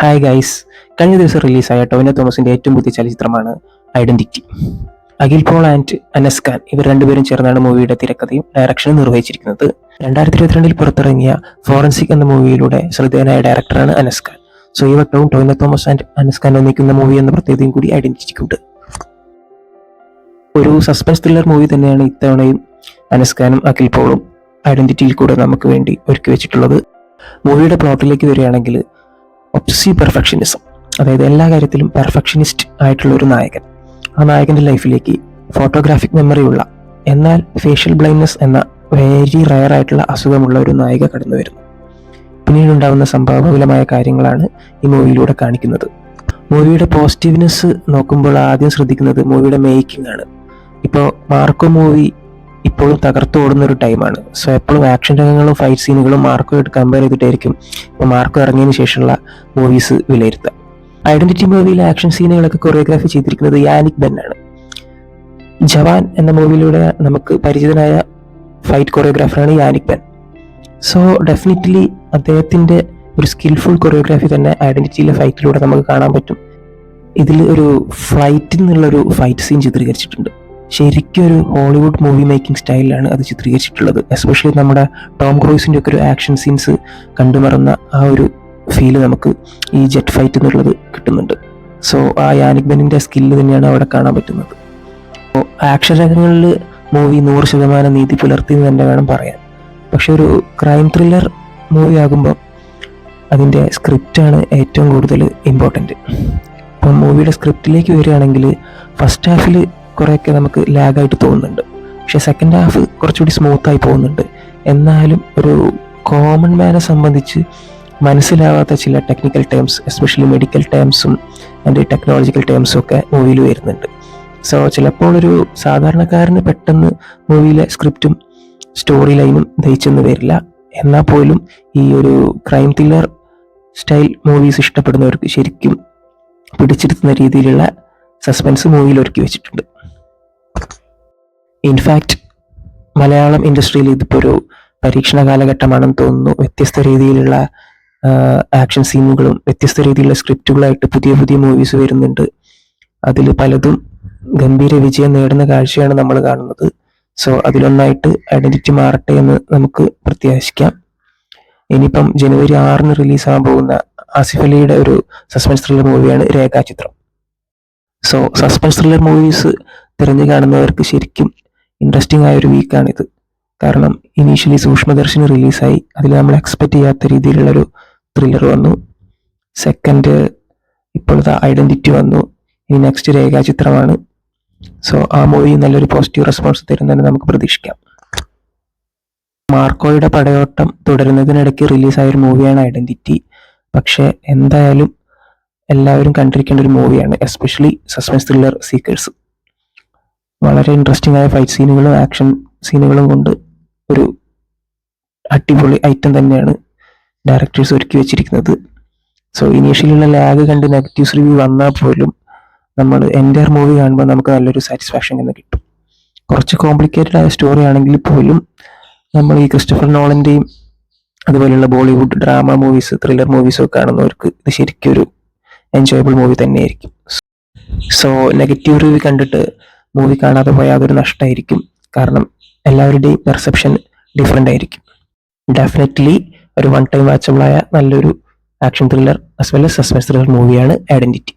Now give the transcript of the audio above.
Hi guys, കഴിഞ്ഞ ദിവസം റിലീസായ ടൊവിനോ തോമസിന്റെ ഏറ്റവും പുതിയ ചലച്ചിത്രമാണ് ഐഡന്റിറ്റി. അഖിൽ പോൾ ആൻഡ് അനസ് ഖാൻ ഇവർ രണ്ടുപേരും ചേർന്നാണ് മൂവിയുടെ തിരക്കഥയും ഡയറക്ഷനും നിർവഹിച്ചിരിക്കുന്നത്. 2022 പുറത്തിറങ്ങിയ ഫോറൻസിക് എന്ന മൂവിയിലൂടെ ശ്രദ്ധേയനായ ഡയറക്ടറാണ് അനസ് ഖാൻ. സോ ഈ വട്ടവും ടൊവിനോ തോമസ് ആൻഡ് അനസ് ഖാൻ ഒന്നിക്കുന്ന മൂവി എന്ന പ്രത്യേകതയും കൂടി ഐഡന്റിറ്റിക്കുണ്ട്. ഒരു സസ്പെൻസ് ത്രില്ലർ മൂവി തന്നെയാണ് ഇത്തവണയും അനസ് ഖാനും അഖിൽ പോളും ഐഡന്റിറ്റിയിൽ കൂടെ നമുക്ക് വേണ്ടി ഒരുക്കി വെച്ചിട്ടുള്ളത്. മൂവിയുടെ പ്ലോട്ടിലേക്ക് വരികയാണെങ്കിൽ, ഒബ്സസീവ് പെർഫെക്ഷനിസം, അതായത് എല്ലാ കാര്യത്തിലും പെർഫെക്ഷനിസ്റ്റ് ആയിട്ടുള്ള ഒരു നായകൻ. ആ നായകന്റെ ലൈഫിലേക്ക് ഫോട്ടോഗ്രാഫിക് മെമ്മറിയുള്ള എന്നാൽ ഫേഷ്യൽ ബ്ലൈൻഡ്നെസ് എന്ന വെരി റയർ ആയിട്ടുള്ള അസുഖമുള്ള ഒരു നായിക കടന്നു വരുന്നു. പിന്നീടുണ്ടാവുന്ന സംഭവബഹുലമായ കാര്യങ്ങളാണ് ഈ മൂവിയിലൂടെ കാണിക്കുന്നത്. മൂവിയുടെ പോസിറ്റീവ്നെസ് നോക്കുമ്പോൾ ആദ്യം ശ്രദ്ധിക്കുന്നത് മൂവിയുടെ മേക്കിംഗ് ആണ്. ഇപ്പോൾ മാർക്കോ മൂവി ഇപ്പോഴും തകർത്തോടുന്ന ഒരു ടൈമാണ്. സോ എപ്പോഴും ആക്ഷൻ രംഗങ്ങളും ഫൈറ്റ് സീനുകളും മാർക്കോയായിട്ട് കമ്പയർ ചെയ്തിട്ടായിരിക്കും ഇപ്പോൾ മാർക്കോ ഇറങ്ങിയതിന് ശേഷമുള്ള മൂവീസ് വിലയിരുത്തുക. ഐഡന്റിറ്റി മൂവിയിലെ ആക്ഷൻ സീനുകളൊക്കെ കൊറിയോഗ്രാഫി ചെയ്തിരിക്കുന്നത് യാനിക് ബെൻ ആണ്. ജവാൻ എന്ന മൂവിയിലൂടെ നമുക്ക് പരിചിതനായ ഫൈറ്റ് കൊറിയോഗ്രാഫറാണ് യാനിക് ബെൻ. സോ ഡെഫിനറ്റ്ലി അദ്ദേഹത്തിന്റെ ഒരു സ്കിൽഫുൾ കൊറിയോഗ്രാഫി തന്നെ ഐഡന്റിറ്റിയിലെ ഫൈറ്റിലൂടെ നമുക്ക് കാണാൻ പറ്റും. ഇതിൽ ഒരു ഫ്ലൈറ്റിൽ നിന്നുള്ളൊരു ഫൈറ്റ് സീൻ ചിത്രീകരിച്ചിട്ടുണ്ട്. ശരിക്കും ഒരു ഹോളിവുഡ് മൂവി മേക്കിംഗ് സ്റ്റൈലിലാണ് അത് ചിത്രീകരിച്ചിട്ടുള്ളത്. എസ്പെഷ്യലി നമ്മുടെ ടോം ക്രൂസിൻ്റെ ഒക്കെ ഒരു ആക്ഷൻ സീൻസ് കണ്ടുമറന്ന ആ ഒരു ഫീല് നമുക്ക് ഈ ജെറ്റ് ഫൈറ്റ് എന്നുള്ളത് കിട്ടുന്നുണ്ട്. സോ ആ യാനിക് ബെന്നിൻ്റെ സ്കില്ല് തന്നെയാണ് അവിടെ കാണാൻ പറ്റുന്നത്. അപ്പോൾ ആക്ഷൻ രംഗങ്ങളിൽ മൂവി 100% നീതി പുലർത്തി എന്ന് തന്നെ വേണം പറയാൻ. പക്ഷെ ഒരു ക്രൈം ത്രില്ലർ മൂവി ആകുമ്പോൾ അതിൻ്റെ സ്ക്രിപ്റ്റാണ് ഏറ്റവും കൂടുതൽ ഇമ്പോർട്ടൻറ്റ്. അപ്പം മൂവിയുടെ സ്ക്രിപ്റ്റിലേക്ക് വരികയാണെങ്കിൽ ഫസ്റ്റ് ഹാഫിൽ കുറേയൊക്കെ നമുക്ക് ലാഗായിട്ട് തോന്നുന്നുണ്ട്. പക്ഷേ സെക്കൻഡ് ഹാഫ് കുറച്ചുകൂടി സ്മൂത്തായി പോകുന്നുണ്ട്. എന്നാലും ഒരു കോമൺ മാനെ സംബന്ധിച്ച് മനസ്സിലാവാത്ത ചില ടെക്നിക്കൽ ടേംസ്, എസ്പെഷ്യലി മെഡിക്കൽ ടേംസും ആൻഡ് ടെക്നോളജിക്കൽ ടേംസും ഒക്കെ മൂവിയിൽ വരുന്നുണ്ട്. സോ ചിലപ്പോൾ ഒരു സാധാരണക്കാരന് പെട്ടെന്ന് മൂവിയിലെ സ്ക്രിപ്റ്റും സ്റ്റോറി ലൈനും ദഹിച്ചെന്ന് വരില്ല. എന്നാൽ പോലും ഈ ഒരു ക്രൈം ത്രില്ലർ സ്റ്റൈൽ മൂവീസ് ഇഷ്ടപ്പെടുന്നവർക്ക് ശരിക്കും പിടിച്ചിരുത്തുന്ന രീതിയിലുള്ള സസ്പെൻസ് മൂവിയിൽ ഒരുക്കി വെച്ചിട്ടുണ്ട്. ഇൻഫാക്റ്റ് മലയാളം ഇൻഡസ്ട്രിയിൽ ഇതിപ്പോൾ ഒരു പരീക്ഷണ കാലഘട്ടമാണെന്ന് തോന്നുന്നു. വ്യത്യസ്ത രീതിയിലുള്ള ആക്ഷൻ സീനുകളും വ്യത്യസ്ത രീതിയിലുള്ള സ്ക്രിപ്റ്റുകളായിട്ട് പുതിയ പുതിയ മൂവീസ് വരുന്നുണ്ട്. അതിൽ പലതും ഗംഭീര വിജയം നേടുന്ന കാഴ്ചയാണ് നമ്മൾ കാണുന്നത്. സോ അതിലൊന്നായിട്ട് ഐഡന്റിറ്റി മാറട്ടെ എന്ന് നമുക്ക് പ്രത്യാശിക്കാം. ഇനിയിപ്പം ജനുവരി 6 റിലീസാകാൻ പോകുന്ന ആസിഫ് അലിയുടെ ഒരു സസ്പെൻസ് ത്രില്ലർ മൂവിയാണ് രേഖാചിത്രം. സോ സസ്പെൻസ് ത്രില്ലർ മൂവീസ് തിരഞ്ഞു കാണുന്നവർക്ക് ശരിക്കും ഇൻട്രസ്റ്റിംഗ് ആയ ഒരു വീക്കാണിത്. കാരണം ഇനീഷ്യലി സൂക്ഷ്മദർശിനി റിലീസായി, അതിൽ നമ്മൾ എക്സ്പെക്ട് ചെയ്യാത്ത രീതിയിലുള്ളൊരു ത്രില്ലർ വന്നു. സെക്കൻഡ് ഇപ്പോഴത്തെ ഐഡന്റിറ്റി വന്നു. ഇനി നെക്സ്റ്റ് രേഖാചിത്രമാണ്. സോ ആ മൂവി നല്ലൊരു പോസിറ്റീവ് റെസ്പോൺസ് തരുന്നതിന് നമുക്ക് പ്രതീക്ഷിക്കാം. മാർക്കോയുടെ പടയോട്ടം തുടരുന്നതിനിടയ്ക്ക് റിലീസായ ഒരു മൂവിയാണ് ഐഡന്റിറ്റി. പക്ഷെ എന്തായാലും എല്ലാവരും കണ്ടിരിക്കേണ്ട ഒരു മൂവിയാണ്, എസ്പെഷ്യലി സസ്പെൻസ് ത്രില്ലർ സീക്കേഴ്സ്. വളരെ ഇൻട്രസ്റ്റിംഗ് ആയ ഫൈറ്റ് സീനുകളും ആക്ഷൻ സീനുകളും കൊണ്ട് ഒരു അടിപൊളി ഐറ്റം തന്നെയാണ് ഡയറക്ടേഴ്സ് ഒരുക്കി വെച്ചിരിക്കുന്നത്. സോ ഇനീഷ്യലിയുള്ള ലാഗ് കണ്ട് നെഗറ്റീവ്സ് റിവ്യൂ വന്നാൽ പോലും നമ്മൾ എൻ്റയർ മൂവി കാണുമ്പോൾ നമുക്ക് നല്ലൊരു സാറ്റിസ്ഫാക്ഷൻ തന്നെ കിട്ടും. കുറച്ച് കോംപ്ലിക്കേറ്റഡ് ആയ സ്റ്റോറി ആണെങ്കിൽ പോലും നമ്മൾ ഈ ക്രിസ്റ്റഫർ നോളൻ്റെയും അതുപോലെയുള്ള ബോളിവുഡ് ഡ്രാമ മൂവീസ്, ത്രില്ലർ മൂവീസും ഒക്കെ കാണുന്നവർക്ക് ഇത് ശരിക്കും ഒരു എൻജോയബിൾ മൂവി തന്നെയായിരിക്കും. സോ നെഗറ്റീവ് റിവ്യൂ കണ്ടിട്ട് മൂവി കാണാതെ പോയാൽ അതൊരു നഷ്ടമായിരിക്കും. കാരണം എല്ലാവരുടെയും പെർസെപ്ഷൻ ഡിഫറെൻ്റ് ആയിരിക്കും. ഡെഫിനറ്റ്ലി ഒരു വൺ ടൈം വാച്ചബിളായ നല്ലൊരു action thriller as well as suspense thriller മൂവിയാണ് ഐഡന്റിറ്റി.